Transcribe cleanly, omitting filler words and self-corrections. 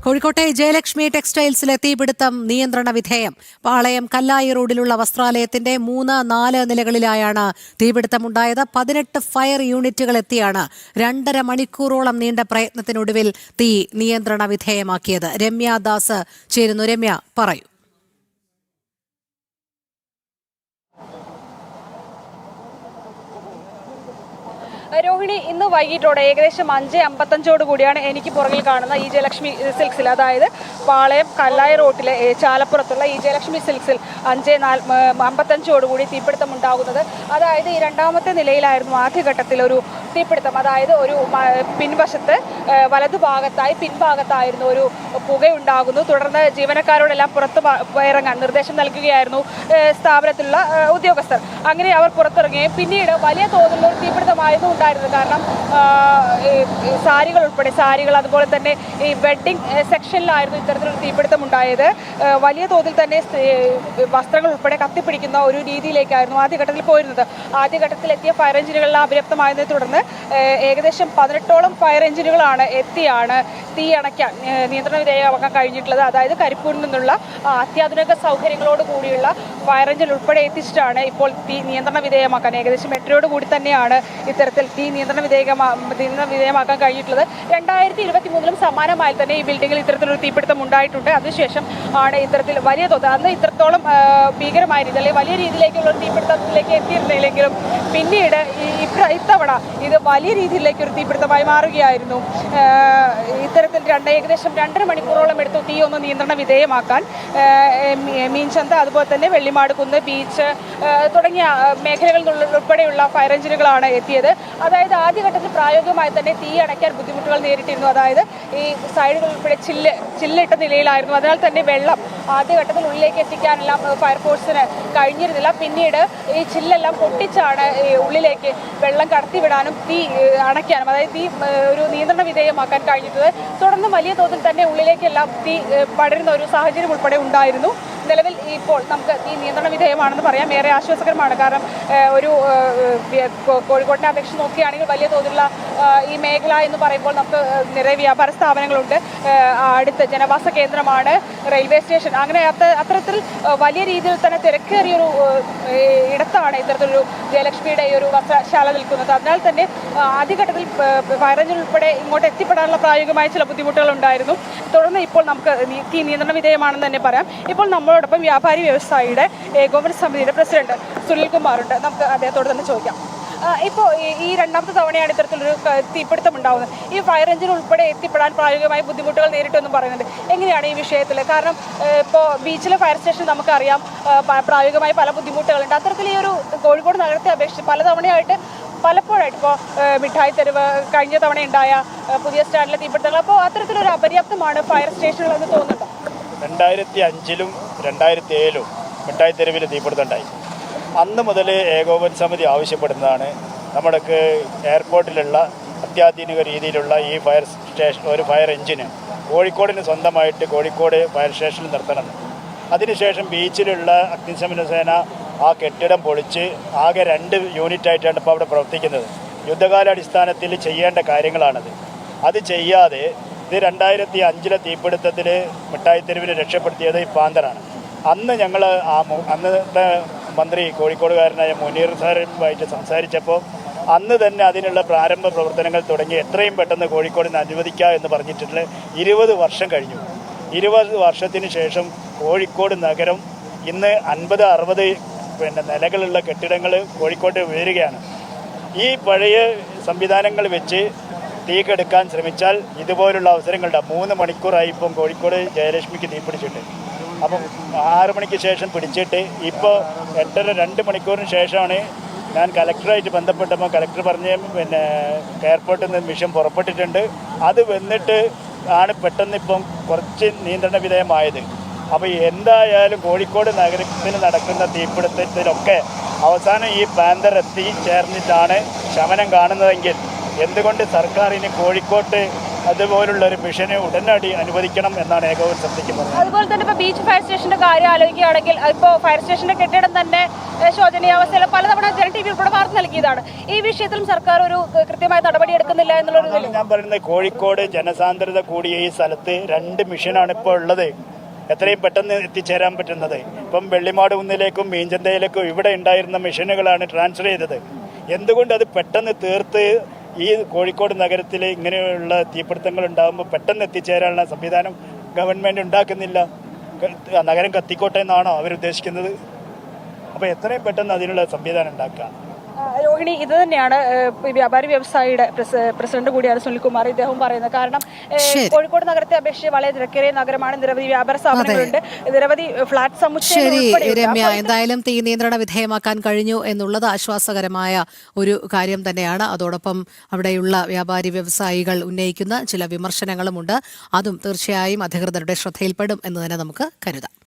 കോഴിക്കോട്ടെ ജയലക്ഷ്മി ടെക്സ്റ്റൈൽസിലെ തീപിടുത്തം നിയന്ത്രണ വിധേയം. പാളയം കല്ലായി റോഡിലുള്ള വസ്ത്രാലയത്തിന്റെ 3-4 നിലകളിലായാണ് തീപിടുത്തമുണ്ടായത്. 18 ഫയർ യൂണിറ്റുകൾ എത്തിയാണ് 2.5 മണിക്കൂറോളം നീണ്ട പ്രയത്നത്തിനൊടുവിൽ തീ നിയന്ത്രണ വിധേയമാക്കിയത്. രമ്യ ദാസ് ചേരുന്നു. രമ്യ, പറയൂ. രോഹിണി, ഇന്ന് വൈകിട്ടോടെ ഏകദേശം 5:55 കൂടിയാണ് എനിക്ക് പുറകിൽ കാണുന്ന ഈ ജയലക്ഷ്മി സിൽക്സിൽ, അതായത് പാളയം കല്ലായി റോട്ടിലെ ചാലപ്പുറത്തുള്ള ഈ ജയലക്ഷ്മി സിൽക്സിൽ 5:55 കൂടി തീപിടുത്തം ഉണ്ടാകുന്നത്. അതായത് ഈ രണ്ടാമത്തെ നിലയിലായിരുന്നു ആദ്യഘട്ടത്തിൽ ഒരു തീപിടുത്തം. അതായത് ഒരു പിൻവശത്ത് വലതുഭാഗത്തായി പിൻഭാഗത്തായിരുന്നു ഒരു പുകയുണ്ടാകുന്നു. തുടർന്ന് ജീവനക്കാരോടെല്ലാം പുറത്ത് ഇറങ്ങാൻ നിർദ്ദേശം നൽകുകയായിരുന്നു സ്ഥാപനത്തിലുള്ള ഉദ്യോഗസ്ഥർ. അങ്ങനെ അവർ പുറത്തിറങ്ങുകയും പിന്നീട് വലിയ തോതിലുള്ള ഒരു തീപിടുത്തമായിരുന്നു ഉണ്ടായിരുന്നത്. കാരണം സാരികൾ ഉൾപ്പെടെ അതുപോലെ തന്നെ ഈ വെഡ്ഡിംഗ് സെക്ഷനിലായിരുന്നു ഇത്തരത്തിലൊരു തീപിടുത്തം ഉണ്ടായത്. വലിയ തോതിൽ തന്നെ വസ്ത്രങ്ങൾ ഉൾപ്പെടെ കത്തിപ്പിടിക്കുന്ന ഒരു രീതിയിലേക്കായിരുന്നു ആദ്യഘട്ടത്തിൽ പോയിരുന്നത്. ആദ്യഘട്ടത്തിലെത്തിയ ഫയർ എഞ്ചിനുകളെല്ലാം അപര്യാപ്തമായതിനെ തുടർന്ന് ഏകദേശം 18ഓളം ഫയർ എഞ്ചിനുകളാണ് എത്തിയാണ് തീ അണയ്ക്കാൻ നിയന്ത്രണ വിധേയമാക്കാൻ കഴിഞ്ഞിട്ടുള്ളത്. അതായത് കരിപ്പൂരിൽ നിന്നുള്ള അത്യാധുനിക സൗകര്യങ്ങളോട് കൂടിയുള്ള ഫയർ എഞ്ചിൻ ഉൾപ്പെടെ എത്തിച്ചിട്ടാണ് ഇപ്പോൾ തീ നിയന്ത്രണ വിധേയമാക്കാൻ, ഏകദേശം 8 കൂടി തന്നെയാണ് ഇത്തരത്തിൽ തീ നിയന്ത്രണ വിധേയമാക്കാൻ കഴിഞ്ഞിട്ടുള്ളത്. 2023 സമാനമായി തന്നെ ഈ ബിൽഡിങ്ങിൽ ഇത്തരത്തിലൊരു തീപിടുത്തം ഉണ്ടായിട്ടുണ്ട്. അതിനുശേഷം ആണ് ഇത്തരത്തിൽ വലിയ തോത്, അന്ന് ഇത്രത്തോളം ഭീകരമായ രീതി അല്ലെങ്കിൽ വലിയ രീതിയിലേക്കുള്ള ഒരു തീപിടുത്തത്തിലേക്ക് എത്തിയിരുന്നില്ലെങ്കിലും പിന്നീട് ഇത്തവണ ഇത് വലിയ രീതിയിലേക്ക് ഒരു തീപിടുത്തമായി മാറുകയായിരുന്നു. ഇത്തരത്തിൽ ഏകദേശം 2.5 മണിക്കൂറോളം എടുത്തു തീ ഒന്ന് നിയന്ത്രണ വിധേയമാക്കാൻ. മീൻചന്ത, അതുപോലെ തന്നെ വെള്ളിമാട് കുന്ന്, ബീച്ച് തുടങ്ങിയ മേഖലകളിൽ ഉൾപ്പെടെയുള്ള ഫയർ എഞ്ചിനുകളാണ് എത്തിയത്. അതായത് ആദ്യഘട്ടത്തിൽ പ്രായോഗികമായി തന്നെ തീ അണയ്ക്കാൻ ബുദ്ധിമുട്ടുകൾ നേരിട്ടിരുന്നു. അതായത് ഈ സൈഡുകൾ ഉൾപ്പെടെ ചില്ലിട്ട നിലയിലായിരുന്നു. അതിനാൽ തന്നെ വെള്ളം ആദ്യഘട്ടത്തിൽ ഉള്ളിലേക്ക് എത്തിക്കാനെല്ലാം ഫയർഫോഴ്സിന് കഴിഞ്ഞിരുന്നില്ല. പിന്നീട് ഈ ചില്ലെല്ലാം പൊട്ടിച്ചാണ് ഉള്ളിലേക്ക് വെള്ളം കടത്തിവിടാനും തീ അണയ്ക്കാനും, അതായത് തീ ഒരു നിയന്ത്രണ വിധേയമാക്കാൻ കഴിഞ്ഞിട്ടുള്ളത്. തുടർന്ന് വലിയ തോതിൽ തന്നെ ഉള്ളിലേക്കെല്ലാം തീ പടരുന്ന ഒരു സാഹചര്യം ഉൾപ്പെടെ ഉണ്ടായിരുന്നു. നിലവിൽ ഇപ്പോൾ നമുക്ക് തീ നിയന്ത്രണ വിധേയമാണെന്ന് പറയാം. ഏറെ ആശ്വാസകരമാണ്. കാരണം ഒരു കോഴിക്കോടിനെ അപേക്ഷിച്ച് നോക്കുകയാണെങ്കിൽ വലിയ തോതിലുള്ള ഈ മേഖല എന്ന് പറയുമ്പോൾ നമുക്ക് നിറയെ വ്യാപാര സ്ഥാപനങ്ങളുണ്ട്. അടുത്ത് ജനവാസ കേന്ദ്രമാണ്, റെയിൽവേ സ്റ്റേഷൻ. അങ്ങനെ അത്തരത്തിൽ വലിയ രീതിയിൽ തന്നെ തിരക്കേറിയൊരു ഇടത്താണ് ഇത്തരത്തിലൊരു ജയലക്ഷ്മിയുടെ ഈ ഒരു വസ്ത്രശാല നിൽക്കുന്നത്. അതിനാൽ തന്നെ ആദ്യഘട്ടത്തിൽ ഫയർ എഞ്ചിൻ ഉൾപ്പെടെ ഇങ്ങോട്ട് എത്തിപ്പെടാനുള്ള പ്രായോഗികമായ ചില ബുദ്ധിമുട്ടുകൾ ഉണ്ടായിരുന്നു. തുടർന്ന് ഇപ്പോൾ നമുക്ക് തീ നിയന്ത്രണ വിധേയമാണെന്ന് തന്നെ പറയാം. ഇപ്പോൾ നമ്മളോടൊപ്പം വ്യാപാരി വ്യവസായിയുടെ ഏകോപന സമിതിയുടെ പ്രസിഡന്റ് സുനിൽ കുമാറുണ്ട്. നമുക്ക് അദ്ദേഹത്തോട് തന്നെ ചോദിക്കാം. ഇപ്പോൾ ഈ രണ്ടാമത്തെ തവണയാണ് ഇത്തരത്തിലൊരു തീപിടുത്തം ഉണ്ടാകുന്നത്. ഈ ഫയർ എഞ്ചിൻ ഉൾപ്പെടെ എത്തിപ്പെടാൻ പ്രായോഗികമായി ബുദ്ധിമുട്ടുകൾ നേരിട്ടെന്നും പറയുന്നുണ്ട്. എങ്ങനെയാണ് ഈ വിഷയത്തിൽ? കാരണം ഇപ്പോൾ ബീച്ചിലെ ഫയർ സ്റ്റേഷൻ നമുക്കറിയാം പ്രായോഗികമായി പല ബുദ്ധിമുട്ടുകളുണ്ട്. അത്തരത്തിൽ ഈ ഒരു കോഴിക്കോട് നഗരത്തെ അപേക്ഷിച്ച് പലപ്പോഴായിട്ട് ഇപ്പോൾ മിഠായി തെരുവ്, കഴിഞ്ഞ തവണ ഉണ്ടായ പുതിയ സ്റ്റാൻഡിലെ തീപിടുത്തങ്ങൾ, അപ്പോൾ അത്തരത്തിലൊരു അപര്യാപ്തമാണ് ഫയർ സ്റ്റേഷനുകളെന്ന് തോന്നുന്നുണ്ടോ? 2005-ലും 2007-ലും മിഠായി തെരുവിൽ തീപിടുത്തമുണ്ടായി. അന്ന് മുതൽ ഏകോപന സമിതി ആവശ്യപ്പെടുന്നതാണ് നമ്മൾക്ക് എയർപോർട്ടിലുള്ള അത്യാധുനിക രീതിയിലുള്ള ഈ ഒരു ഫയർ എഞ്ചിന് കോഴിക്കോടിന് സ്വന്തമായിട്ട് കോഴിക്കോട് ഫയർ സ്റ്റേഷനിൽ നിർത്തണം. അതിനുശേഷം ബീച്ചിലുള്ള അഗ്നിശമന സേന ആ കെട്ടിടം പൊളിച്ച് ആകെ 2 യൂണിറ്റായിട്ടാണ് ഇപ്പോൾ അവിടെ പ്രവർത്തിക്കുന്നത്. യുദ്ധകാലാടിസ്ഥാനത്തിൽ ചെയ്യേണ്ട കാര്യങ്ങളാണത്. അത് ചെയ്യാതെ ഇത് 2005-ലെ തീപിടുത്തത്തിൽ മിഠായി തെരുവിനെ രക്ഷപ്പെടുത്തിയത് ഈ പാന്തറാണ്. അന്ന് ഞങ്ങൾ അന്നത്തെ മന്ത്രി കോഴിക്കോടുകാരനായ മുനീർ സാറുമായിട്ട് സംസാരിച്ചപ്പോൾ അന്ന് തന്നെ അതിനുള്ള പ്രാരംഭ പ്രവർത്തനങ്ങൾ തുടങ്ങി എത്രയും പെട്ടെന്ന് കോഴിക്കോടിന് അനുവദിക്കുക എന്ന് പറഞ്ഞിട്ടുള്ള 20 വർഷം കഴിഞ്ഞു. 20 വർഷത്തിന് ശേഷം കോഴിക്കോട് നഗരം ഇന്ന് 50-60 നിലകളുള്ള കെട്ടിടങ്ങൾ കോഴിക്കോട്ട് ഉയരുകയാണ്. ഈ പഴയ സംവിധാനങ്ങൾ വെച്ച് തീ കെടുക്കാൻ ശ്രമിച്ചാൽ ഇതുപോലുള്ള അവസരങ്ങളുണ്ട്. 3 മണിക്കൂറായി ഇപ്പം കോഴിക്കോട് ജയലക്ഷ്മിക്ക് തീ പിടിച്ചിട്ട്. അപ്പം 6 മണിക്ക് ശേഷം പിടിച്ചിട്ട് ഇപ്പോൾ 2 മണിക്കൂറിന് ശേഷമാണ് ഞാൻ കലക്ടറായിട്ട് ബന്ധപ്പെട്ടപ്പോൾ കലക്ടർ പറഞ്ഞ് എയർപോർട്ടിൽ നിന്ന് മിഷൻ പുറപ്പെട്ടിട്ടുണ്ട്. അത് വന്നിട്ട് ആണ് പെട്ടെന്ന് ഇപ്പം കുറച്ച് നിയന്ത്രണ വിധേയമായത്. അപ്പോൾ എന്തായാലും കോഴിക്കോട് നഗരത്തിൽ നടക്കുന്ന തീപിടുത്തത്തിലൊക്കെ അവസാനം ഈ പാന്തർ എത്തി ചേർന്നിട്ടാണ് ശമനം കാണുന്നതെങ്കിൽ എന്തുകൊണ്ട് സർക്കാരിന് കോഴിക്കോട്ട് അതുപോലുള്ള ഒരു മിഷന് ഉടനടി അനുവദിക്കണം എന്നാണ് ഏകോപന സമിതിക്ക് പറഞ്ഞത്. അതുപോലെ തന്നെ ഇപ്പോൾ ബീച്ച് ഫയർ സ്റ്റേഷന്റെ കാര്യം ആലോചിക്കുകയാണെങ്കിൽ ഇപ്പോൾ ഫയർ സ്റ്റേഷന്റെ കെട്ടിടം തന്നെ ശോചനീയാവസ്ഥയിൽ പലതവണ ജന ടി വി ഉൾപ്പെടെ വാർത്ത നൽകിയതാണ്. ഈ വിഷയത്തിലും സർക്കാർ ഒരു കൃത്യമായ നടപടി എടുക്കുന്നില്ല എന്നുള്ളൊരു ഇതിൽ ഞാൻ പറയുന്നത് കോഴിക്കോട് ജനസാന്ദ്രത കൂടിയ ഈ സ്ഥലത്ത് 2 മിഷനാണ് ഇപ്പോൾ ഉള്ളത്. എത്രയും പെട്ടെന്ന് എത്തിച്ചേരാൻ പറ്റുന്നത്. ഇപ്പം വെള്ളിമാട് കുന്നിലേക്കും മീഞ്ചന്തയിലേക്കും ഇവിടെ ഉണ്ടായിരുന്ന മിഷനുകളാണ് ട്രാൻസ്ഫർ ചെയ്തത്. എന്തുകൊണ്ട് അത് പെട്ടെന്ന് തീർത്ത് ഈ കോഴിക്കോട് നഗരത്തിൽ ഇങ്ങനെയുള്ള തീപിടുത്തങ്ങൾ ഉണ്ടാകുമ്പോൾ പെട്ടെന്ന് എത്തിച്ചേരാനുള്ള സംവിധാനം ഗവൺമെൻറ് ഉണ്ടാക്കുന്നില്ല? നഗരം കത്തിക്കോട്ടെ എന്നാണോ അവരുദ്ദേശിക്കുന്നത്? അപ്പോൾ എത്രയും പെട്ടെന്ന് അതിനുള്ള സംവിധാനം ഉണ്ടാക്കുക. രോഹിണി, ഇത് തന്നെയാണ് വ്യാപാരി വ്യവസായിയുടെ പ്രസിഡന്റ് കൂടിയാണ് സുനിൽകുമാർ. ഇദ്ദേഹം പറയുന്നത് കാരണം കോഴിക്കോട് നഗരത്തെ അപേക്ഷിച്ച് വളരെ തിരക്കേറിയ നഗരമാണ്. നിരവധി വ്യാപാര സ്ഥാപനങ്ങളുണ്ട്, നിരവധി ഫ്ളാറ്റ് സമുച്ചയം. ശരി രമ്യ, എന്തായാലും തീ നിയന്ത്രണ വിധേയമാക്കാൻ കഴിഞ്ഞു എന്നുള്ളത് ആശ്വാസകരമായ ഒരു കാര്യം തന്നെയാണ്. അതോടൊപ്പം അവിടെയുള്ള വ്യാപാരി വ്യവസായികൾ ഉന്നയിക്കുന്ന ചില വിമർശനങ്ങളുമുണ്ട്. അതും തീർച്ചയായും അധികൃതരുടെ ശ്രദ്ധയിൽപ്പെടും എന്ന് തന്നെ നമുക്ക് കരുതാം.